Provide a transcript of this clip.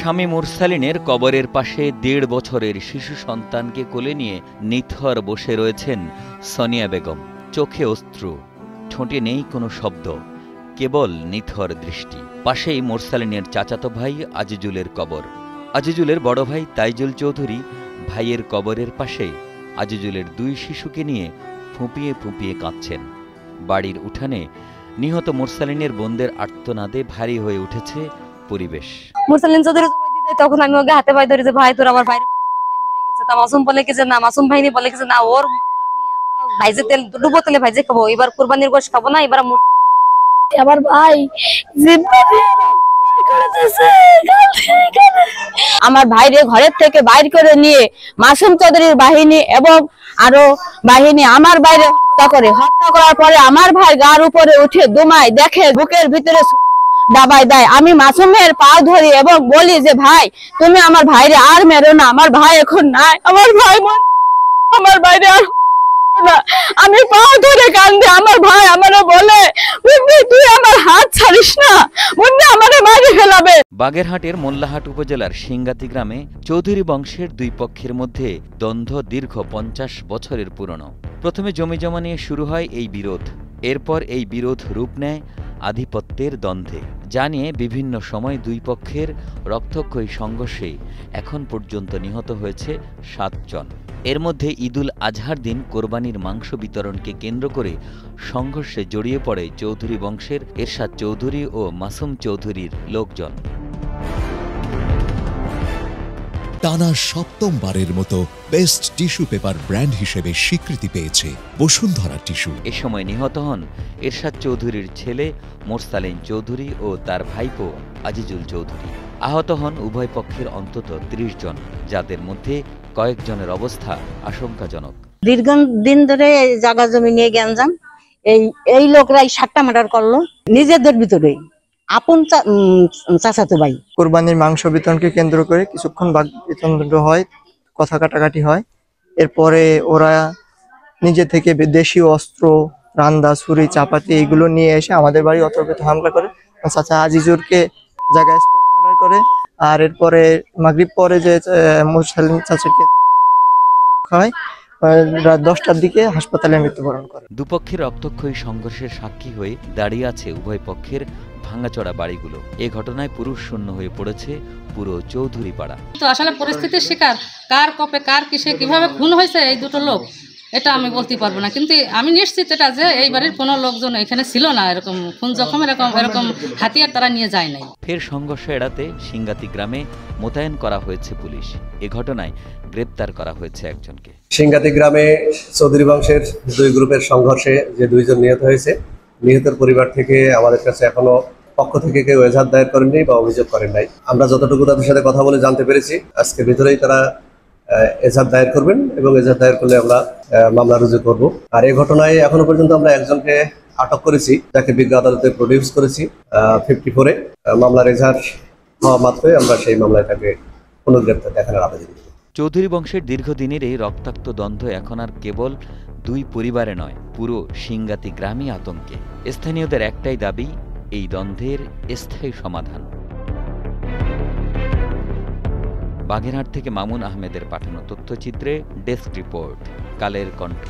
স্বামী মুরসালিনের কবরের পাশে ১.৫ বছরের শিশু সন্তানকে কোলে নিয়ে নিথর বসে রয়েছেন সোনিয়া বেগম। চোখে অশ্রু, ঠোঁটে নেই কোনো শব্দ, কেবল নিথর দৃষ্টি। পাশেই মুরসালিনের চাচাতো ভাই আজিজুলের কবর। আজিজুলের বড় ভাই তাইজুল চৌধুরী ভাইয়ের কবরের পাশে আজিজুলের ২ শিশুকে নিয়ে ফুঁপিয়ে ফুঁপিয়ে কাঁদছেন। বাড়ির উঠানে নিহত মুরসালিনের বোনদের আর্তনাদে ভারী হয়ে উঠেছে পরিবেশ। মুরসালিন চৌধুরী তখন আমি ওকে হাতে পায়ে ধরে যে ভাই তোর আমার ভাই মরে গেছে। তা মাসুম বলে কি যে না, মাসুম ভাই বলে কি যে না, ওর ভাই যে তেল ডুবো তেলে ভাই যে খাবো, এবার কুরবানির গোশত খাবো না, এবার আমার ভাই আমার ভাইরে ঘরের থেকে বাইর করে নিয়ে মাসুম চৌধুরীর বাহিনী এবং আরো বাহিনী আমার বাইরে হত্যা করার পরে আমার ভাই গার উপরে উঠে দুমায় দেখে বুকের ভিতরে দাবাই দেয়। আমি মাসুমের পা ধরি এবং বলি যে ভাই তুমি আমার ভাইরে আর মেরো না, আমার ভাই এখন নাই, আমার ভাই আমার বাইরে আর না। আমি পা ধরে কান্দে, আমার ভাই আমারে বলে তুই আমার হাত ছাড়িস না, মুন্নি আমারে মারি ফেলাবে। বাগেরহাটের মোল্লাহাট উপজেলার সিংগাতি গ্রামে চৌধুরী বংশের ২ পক্ষের মধ্যে দ্বন্দ্ব দীর্ঘ ৫০ বছরের পুরনো। প্রথমে জমিজমা নিয়ে শুরু হয় এই বিরোধ। এরপর এই বিরোধ রূপ নেয় আধিপত্যের দ্বন্দ্বে, যা নিয়ে বিভিন্ন সময় ২ পক্ষের রক্তক্ষয়ী সংঘর্ষে এখন পর্যন্ত নিহত হয়েছে ৭ জন। এর মধ্যে ঈদুল আজহার দিন কোরবানির মাংস বিতরণকে কেন্দ্র করে সংঘর্ষে জড়িয়ে পড়ে চৌধুরী বংশের এরশাদ চৌধুরী ও মাসুম চৌধুরীর লোকজন। টানা ৭ম-বারের মতো বেস্ট টিস্যু পেপার ব্র্যান্ড হিসেবে স্বীকৃতি পেয়েছে বসুন্ধরা টিস্যু। এ সময় নিহত হন এরশাদ চৌধুরীর ছেলে মুরসালিন চৌধুরী ও তার ভাইপো আজিজুল চৌধুরী। আহত হন উভয় পক্ষের অন্তত ৩০ জন, যাদের মধ্যে কয়েকজনের অবস্থা আশঙ্কাজনক। দীর্ঘদিন ধরে জায়গা জমি নিয়ে গ্যাঞ্জাম, এই লোকরাই ৭টা মার্ডার করলো নিজেদের ভিতরে। আপন চাচাতো ভাই। কোরবানির মাংস বিতরণকে কেন্দ্র করে কিছুক্ষণ বাক বিতন্ড হয়, কথা কাটাকাটি হয়। এরপরে ওরা নিজে থেকে দেশীয় অস্ত্র, রান্দা, ছুরি, চাপাতি এগুলো নিয়ে এসে আমাদের বাড়ি অতর্কিত হামলা করে চাচা আজিজুরকে জায়গায় স্পট মার্ডার করে। আর এরপরে মাগরিব পরে যে মুরসালিন চাচাকে হয় রাত 10টার দিকে হাসপাতালে মৃত্যুবরণ করে। দুপক্ষের রক্তক্ষয়ী সংঘর্ষের সাক্ষী হয়ে দাঁড়িয়ে আছে উভয় পক্ষের ভাঙাচড়া বাড়িগুলো। এ ঘটনায় পুরুষ শূন্য হয়ে পড়েছে পুরো চৌধুরী পাড়া। তো আসলে পরিস্থিতির শিকার কার কপে কার কিসে কিভাবে খুন হয়েছে এই দুটো লোক, এটা আমি বলতে পারবো না, কিন্তু আমি নিশ্চিত এটা যে এই বাড়ির কোনো লোকজন এখানে ছিল না। এরকম খুন জখম এরকম হাতিয়ার তারা নিয়ে যায় নাই। ফের সংঘর্ষ এড়াতে সিংগাতি গ্রামে মোতায়েন করা হয়েছে পুলিশ। এ ঘটনায় গ্রেপ্তার করা হয়েছে একজনকে। সিংগাতি গ্রামে চৌধুরী বংশের 2 গ্রুপের সংঘর্ষে যে 2 জন নিহত হয়েছে, নিহতের পরিবার থেকে আমাদের কাছে এখনো পক্ষ থেকে কেউ এজাহার দায়ের করেননি বা অভিযোগ করেন নাই। আমরা যতটুকু তাদের সাথে কথা বলে জানতে পেরেছি আজকের ভিতরেই তারা এজাহার দায়ের করবেন এবং এজাহার দায়ের করলে আমরা মামলা রুজু করব। আর এই ঘটনায় এখনো পর্যন্ত আমরা একজনকে আটক করেছি, যাকে বিজ্ঞ আদালতে প্রডিউস করেছি 54-এ। মামলার এজাহার হওয়া মাত্রই আমরা সেই মামলায় তাকে পুনর্গ্রেপ্তার দেখানোর আবেদন করি। চৌধুরী বংশের দীর্ঘদিনের এই রক্তাক্ত দ্বন্দ্ব এখন আর কেবল 2 পরিবারে নয়, পুরো সিংগাতি গ্রামই আতঙ্কে। স্থানীয়দের একটাই দাবি, এই দ্বন্দ্বের স্থায়ী সমাধান। বাগেরহাট থেকে মামুন আহমেদের পাঠানো তথ্যচিত্রে ডেস্ক রিপোর্ট, কালের কণ্ঠ।